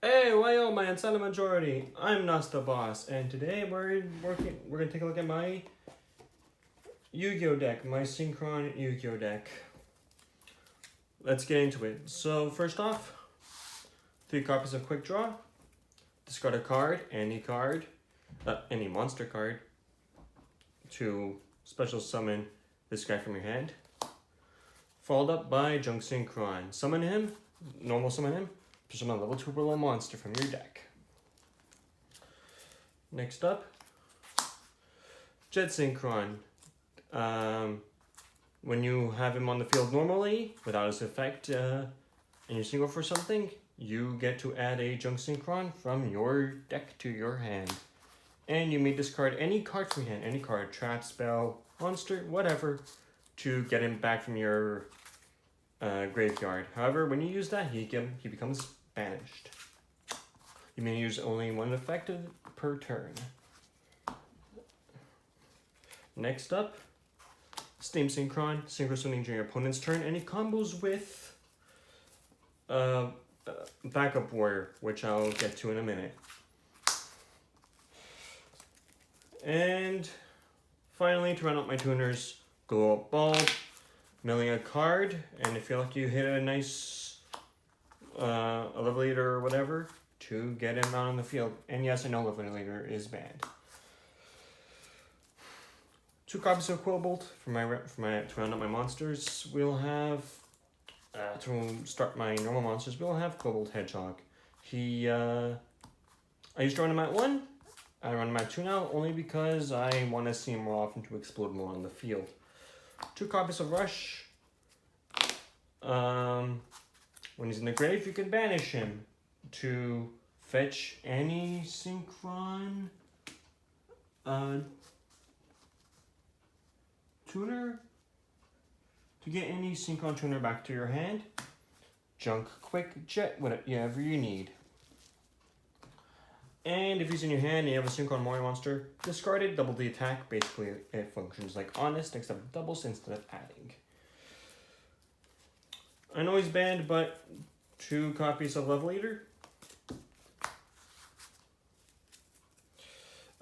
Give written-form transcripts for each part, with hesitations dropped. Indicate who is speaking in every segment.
Speaker 1: Hey, YGO, my silent majority. I'm not the boss, and today we're gonna take a look at my YGO deck, my Synchrons YGO deck. Let's get into it. So first off, 3 copies of Quick Draw. Discard a card, any monster card, to special summon this guy from your hand. Followed up by Junk Synchron. Summon him, normal summon him, to summon a level 2 below monster from your deck. Next up, Jet Synchron. When you have him on the field normally, without his effect, and you single for something, you get to add a Junk Synchron from your deck to your hand. And you may discard any card from your hand, any card, trap, spell, monster, whatever, to get him back from your graveyard. However, when you use that, he becomes banished. You may use only one effect per turn. Next up, Steam Synchron, synchro summoning during your opponent's turn, and it combos with Backup Warrior, which I'll get to in a minute. And finally, to round out my tuners, Glow Up Bulb, milling a card, and if you're lucky you hit a nice Levelator or whatever, to get him out on the field. And yes, I know Levelator is banned. 2 copies of Quillbolt to round up my monsters. We'll have to start my normal monsters. We'll have Quillbolt Hedgehog. I used to run him at 1. I run him at 2 now, only because I want to see him more often to explode more on the field. 2 copies of Rush. When he's in the grave, you can banish him to fetch any Synchron tuner, to get any Synchrons tuner back to your hand. Junk, Quick, Jet, whatever you need. And if he's in your hand and you have a Synchrons Mori monster, discard it, double the attack. Basically, it functions like Honest, except doubles instead of adding. I know he's banned, but 2 copies of Levelator.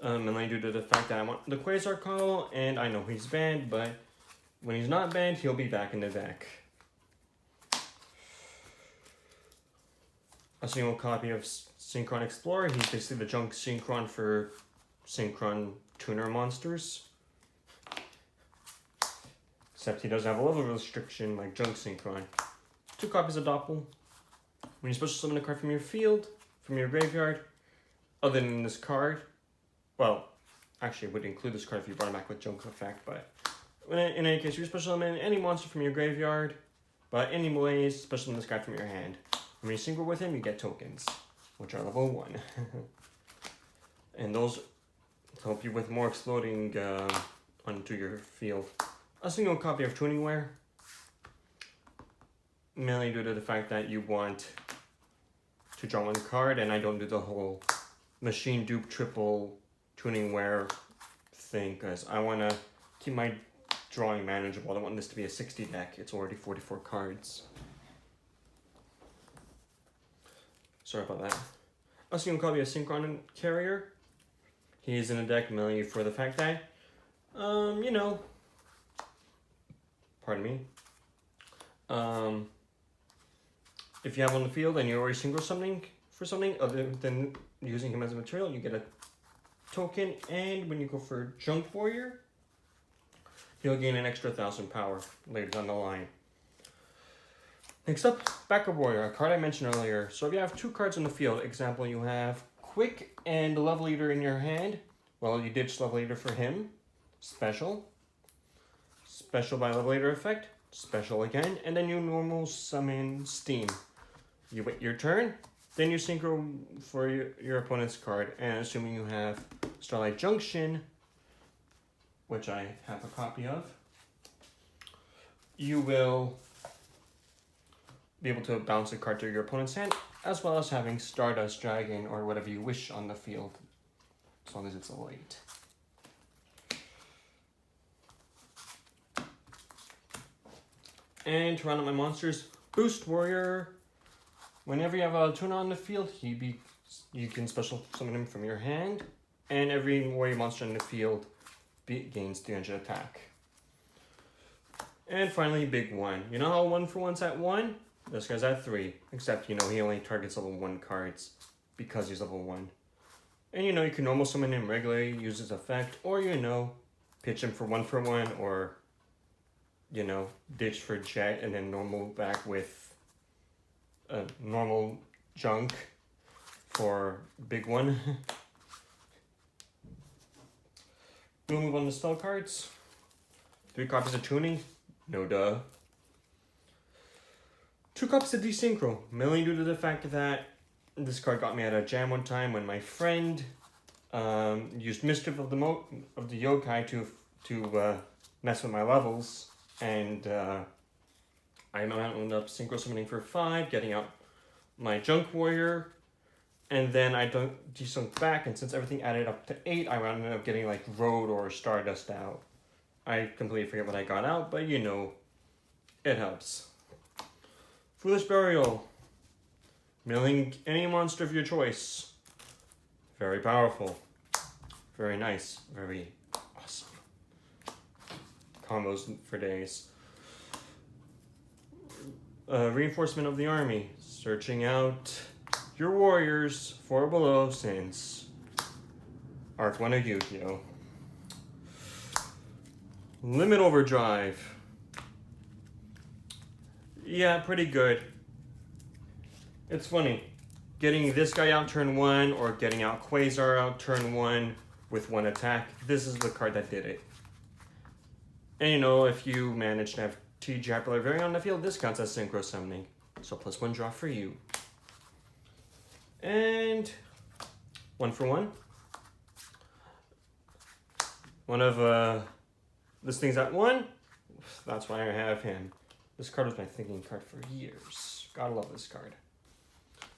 Speaker 1: Mainly due to the fact that I want the Quasar Call, and I know he's banned, but when he's not banned, he'll be back in the deck. A single copy of Synchron Explorer. He's basically the Junk Synchron for Synchron tuner monsters. Except he doesn't have a level restriction like Junk Synchron. 2 copies of Doppel. When you special summon a card from your field, from your graveyard, other than this card, well, actually, it would include this card if you brought it back with Junk effect, but in any case, you special summon any monster from your graveyard, but anyways, special summon this guy from your hand. When you synchro with him, you get tokens, which are level 1. And those help you with more exploding onto your field. A single copy of Tuningware, mainly due to the fact that you want to draw 1 card, and I don't do the whole machine dupe triple Tuningware thing, because I want to keep my drawing manageable. I don't want this to be a 60 deck. It's already 44 cards. Sorry about that. A single copy of Synchron Carrier. He is in the deck mainly for the fact that, you know, pardon me. If you have on the field and you're already single something for something other than using him as a material, you get a token, and when you go for Junk Warrior, you'll gain an extra 1,000 power later down the line. Next up, Backup Warrior, a card I mentioned earlier. So if you have 2 cards on the field, example, you have Quick and Levelator in your hand. Well, you ditch Levelator for him. Special. Special by Levelator effect. Special again. And then you normal summon Steam. You wait your turn. Then you synchro for your opponent's card. And assuming you have Starlight Junction, which I have a copy of, you will be able to bounce a card to your opponent's hand, as well as having Stardust Dragon or whatever you wish on the field, as long as it's a late. And to round up my monsters, Boost Warrior, Whenever you have a tuner on the field, you can special summon him from your hand, and every warrior monster in the field gains 300 attack. And finally, big 1. You know how 1 for 1's at 1? This guy's at 3, except, you know, he only targets level 1 cards because he's level 1. And, you know, you can normal summon him regularly, use his effect, or, you know, pitch him for 1, or, you know, ditch for jet, and then normal back with a normal junk for big 1. We'll move on to spell cards. 3 copies of tuning. No duh. 2 copies of Desynchro, mainly due to the fact that this card got me at a jam one time when my friend used Mischief of the Yokai to mess with my levels, and I ended up synchro summoning for 5, getting out my Junk Warrior, and then I desynced back, and since everything added up to 8, I ended up getting like Road or Stardust out. I completely forget what I got out, but you know, it helps. Foolish Burial. Milling any monster of your choice. Very powerful. Very nice. Very awesome. Combos for days. Reinforcement of the army. Searching out your warriors 4 below since Arc 1 of YGO. Limit Overdrive. Yeah, pretty good. It's funny. Getting this guy out turn 1 or getting out Quasar out turn 1 with 1 attack. This is the card that did it. And you know, if you manage to have TG Hyperlibrarian on the field, this counts as synchro summoning. So +1 draw for you. And 1 for 1. One of this thing's at 1. That's why I have him. This card was my thinking card for years. Gotta love this card.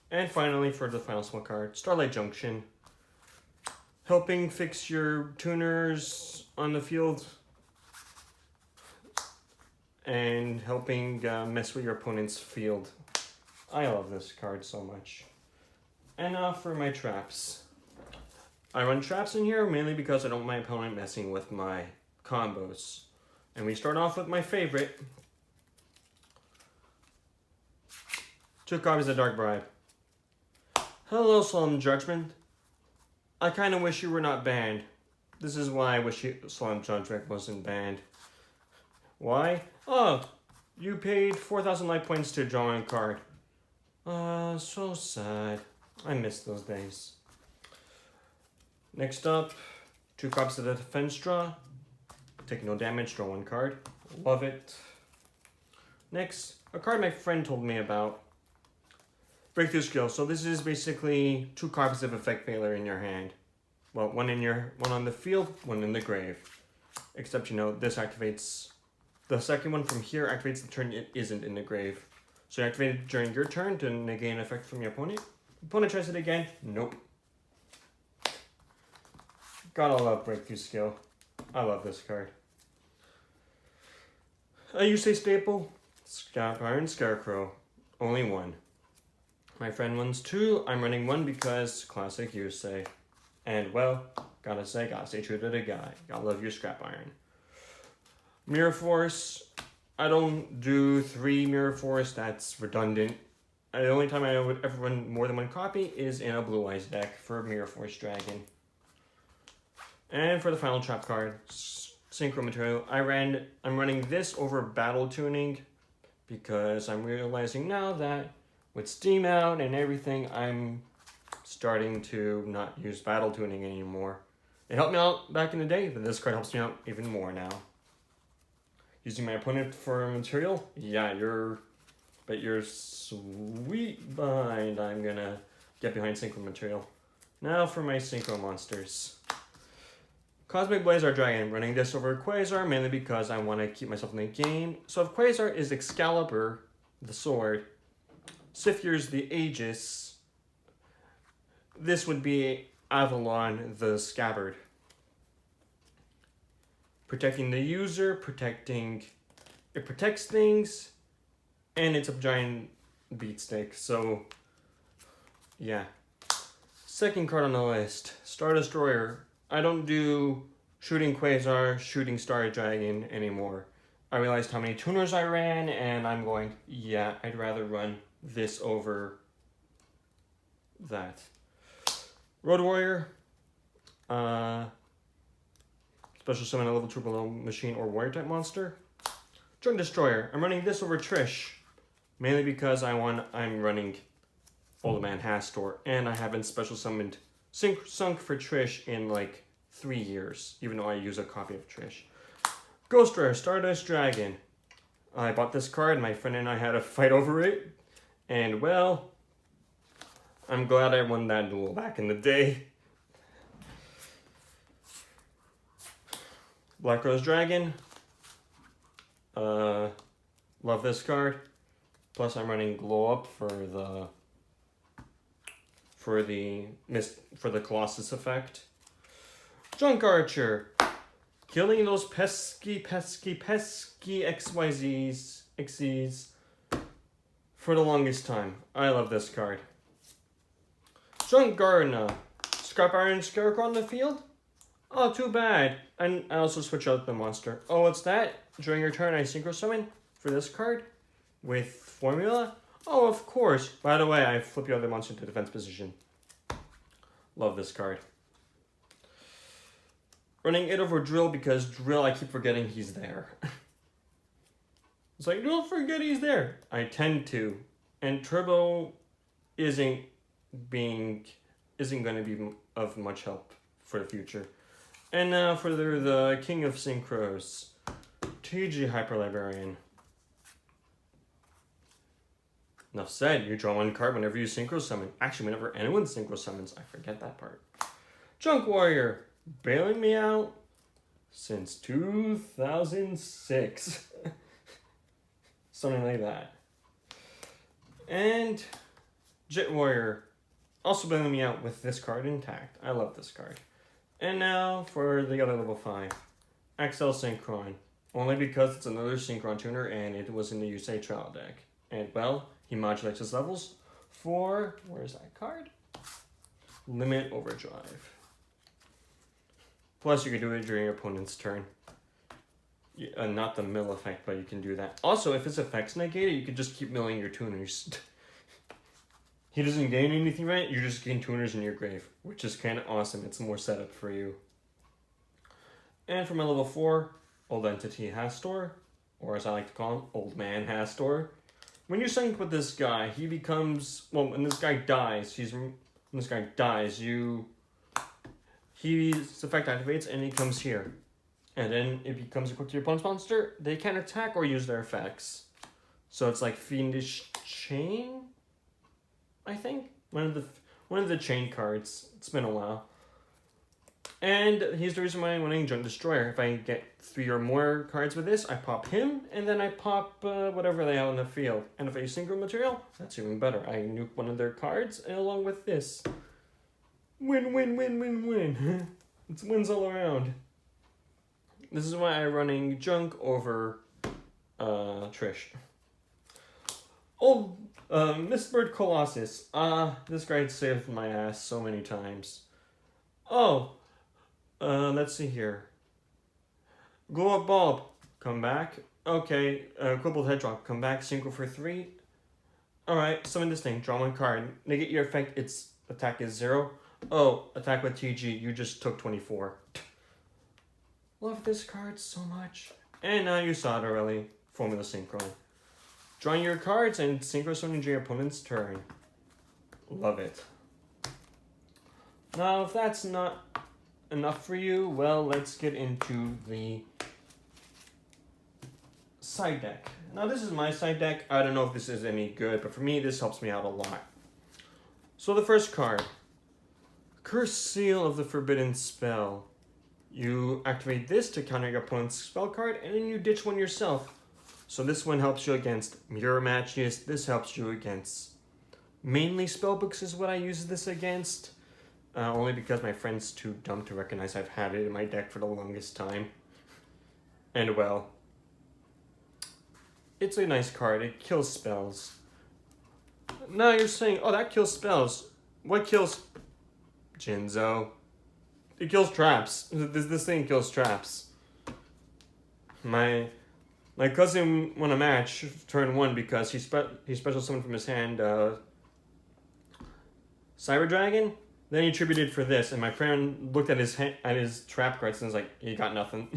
Speaker 1: And finally, for the final small card, Starlight Junction. Helping fix your tuners on the field and helping mess with your opponent's field. I love this card so much. And now for my traps. I run traps in here mainly because I don't want my opponent messing with my combos. And we start off with my favorite. 2 copies of Dark Bribe. Hello, Solemn Judgment. I kind of wish you were not banned. This is why I wish Solemn Judgment wasn't banned. Why? Oh, you paid 4,000 life points to draw a card. So sad. I miss those days. Next up, 2 copies of the Defense Draw. Take no damage, draw 1 card. Love it. Next, a card my friend told me about. Breakthrough Skill. So this is basically 2 copies of Effect Failure in your hand. Well, one on the field, 1 in the grave. Except, you know, this activates... The second one from here activates the turn it isn't in the grave. So you activate it during your turn to negate an effect from your opponent. Opponent tries it again. Nope. Gotta love Breakthrough Skill. I love this card. A Yusei staple. Scrap Iron Scarecrow. Only 1. My friend runs 2. I'm running 1 because classic Yusei. And well, gotta stay true to the guy. Gotta love your Scrap Iron. Mirror Force. I don't do 3 Mirror Force. That's redundant. The only time I would ever run more than 1 copy is in a Blue Eyes deck for Mirror Force Dragon. And for the final trap card, Synchro Material, I'm running this over Battle Tuning because I'm realizing now that with Steam out and everything, I'm starting to not use Battle Tuning anymore. It helped me out back in the day, but this card helps me out even more now. Using my opponent for material? Yeah, you're sweet behind. I'm gonna get behind Synchro Material. Now for my Synchro monsters. Cosmic Blazar Dragon, running this over Quasar, mainly because I want to keep myself in the game. So if Quasar is Excalibur, the sword, Sifyr's the Aegis, this would be Avalon, the scabbard. Protecting the user, it protects things, and it's a giant beatstick. So Yeah. Second card on the list, Star Destroyer. I don't do Shooting Quasar, Shooting Star Dragon anymore. I realized how many tuners I ran, and I'm going, yeah, I'd rather run this over that. Road Warrior. Special summon a level 2 below machine or warrior type monster. Drug Destroyer. I'm running this over Trish. Mainly because I'm running Old Man Hastor, and I haven't special summoned Sunk for Trish in like 3 years, even though I use a copy of Trish. Ghost Rare, Stardust Dragon. I bought this card, my friend and I had a fight over it, and well, I'm glad I won that duel back in the day. Black Rose Dragon. Love this card. Plus I'm running Glow Up for the Colossus effect. Junk Archer. Killing those pesky XYZs for the longest time. I love this card. Junk Gardener. Scrap Iron Scarecrow on the field? Oh, too bad. And I also switch out the monster. Oh, what's that? During your turn, I Synchro Summon for this card with Formula. Oh, of course. By the way, I flip you out the monster to defense position. Love this card. Running it over Drill because Drill, I keep forgetting he's there. It's like, don't forget he's there. I tend to. And Turbo isn't going to be of much help for the future. And now for the King of Synchros, TG Hyper Librarian. Enough said, you draw one card whenever you Synchro Summon. Actually, whenever anyone Synchro Summons, I forget that part. Junk Warrior, bailing me out since 2006. Something like that. And Jet Warrior, also bailing me out with this card intact. I love this card. And now for the other level 5. XL Synchron. Only because it's another Synchron tuner and it was in the USA trial deck. And well, he modulates his levels for, where's that card? Limit Overdrive. Plus you can do it during your opponent's turn. Not the mill effect, but you can do that. Also, if his effect's negated, you can just keep milling your tuners. He doesn't gain anything from it, you just gain tuners in your grave, which is kind of awesome. It's more setup for you. And for my level 4, Old Entity Hastor, or as I like to call him, Old Man Hastor. When you sync with this guy, he becomes, well, when this guy dies, his effect activates and he comes here. And then it becomes equipped to your opponent's monster. They can attack or use their effects. So it's like Fiendish Chain, I think. One of the chain cards. It's been a while. And he's the reason why I'm winning Junk Destroyer. If I get 3 or more cards with this, I pop him, and then I pop whatever they have on the field. And if I use Synchro material, that's even better. I nuke one of their cards along with this. Win, win, win, win, win. It's wins all around. This is why I'm running Junk over Trish. Oh, Mistbird Colossus. This guy saved my ass so many times. Oh, let's see here. Glow Up Bulb, come back. Okay, Quibbled Head Drop, come back, Synchro for 3. Alright, summon this thing, draw 1 card. Negate your effect, its attack is 0. Oh, attack with TG, you just took 24. Love this card so much. And now you saw it already, Formula Synchron. Drawing your cards and Synchro summoning your opponent's turn. Love it. Now, if that's not enough for you, well, let's get into the side deck. Now, this is my side deck. I don't know if this is any good, but for me, this helps me out a lot. So the first card, Curse Seal of the Forbidden Spell. You activate this to counter your opponent's spell card, and then you ditch one yourself. So this one helps you against mirror matches. This helps you against mainly spellbooks is what I use this against. Only because my friend's too dumb to recognize I've had it in my deck for the longest time. And well, it's a nice card. It kills spells. Now you're saying, oh, that kills spells. What kills Jinzo? It kills traps. This thing kills traps. My cousin won a match turn 1 because he special summoned from his hand Cyber Dragon. Then he tributed for this, and my friend looked at his trap cards and was like, "He got nothing.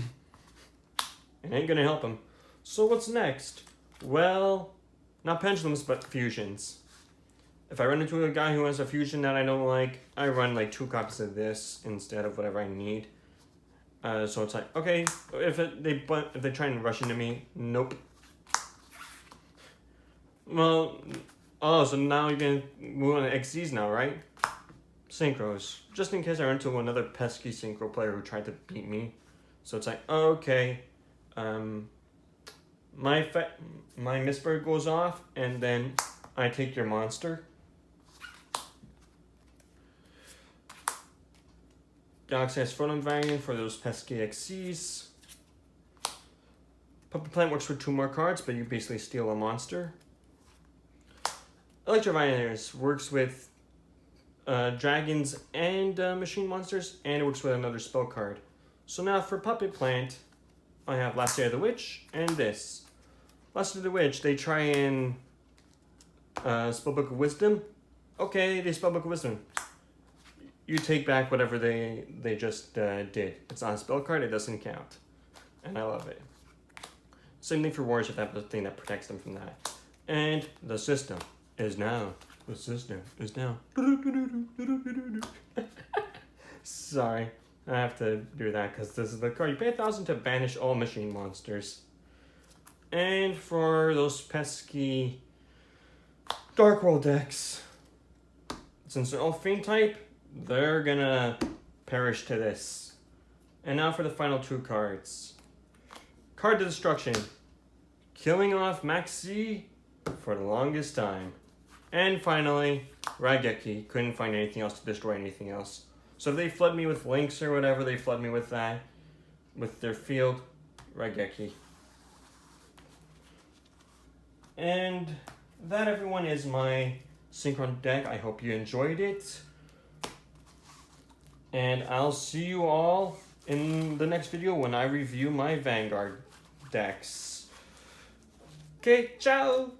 Speaker 1: It ain't gonna help him." So what's next? Well, not pendulums, but fusions. If I run into a guy who has a fusion that I don't like, I run like 2 copies of this instead of whatever I need. So it's like, okay, if they try and rush into me, nope. Well, oh, so now you're gonna move on to XZs now, right? Synchros. Just in case I run into another pesky synchro player who tried to beat me. So it's like, okay, my Mistbird goes off, and then I take your monster. Galaxy has Photon variant for those pesky XCs. Puppet Plant works for 2 more cards, but you basically steal a monster. Electroviolators works with dragons and machine monsters, and it works with another spell card. So now for Puppet Plant, I have Last Day of the Witch and this. Last Day of the Witch, they try and Spellbook of Wisdom. Okay, they Spellbook of Wisdom. You take back whatever they just did. It's on a spell card, it doesn't count. And I love it. Same thing for Warriors if they have the thing that protects them from that. And the system is now. The system is now. Sorry, I have to do that because this is the card. You pay 1,000 to banish all machine monsters. And for those pesky Dark World decks, since they're all Fiend type, they're gonna perish to this. And now for the final 2 cards. Card to Destruction. Killing off Maxi for the longest time. And finally, Raigeki. Couldn't find anything else to destroy anything else. So if they flood me with Lynx or whatever, they flood me with that. With their field, Raigeki. And that, everyone, is my Synchron deck. I hope you enjoyed it. And I'll see you all in the next video when I review my Vanguard decks. Okay, ciao!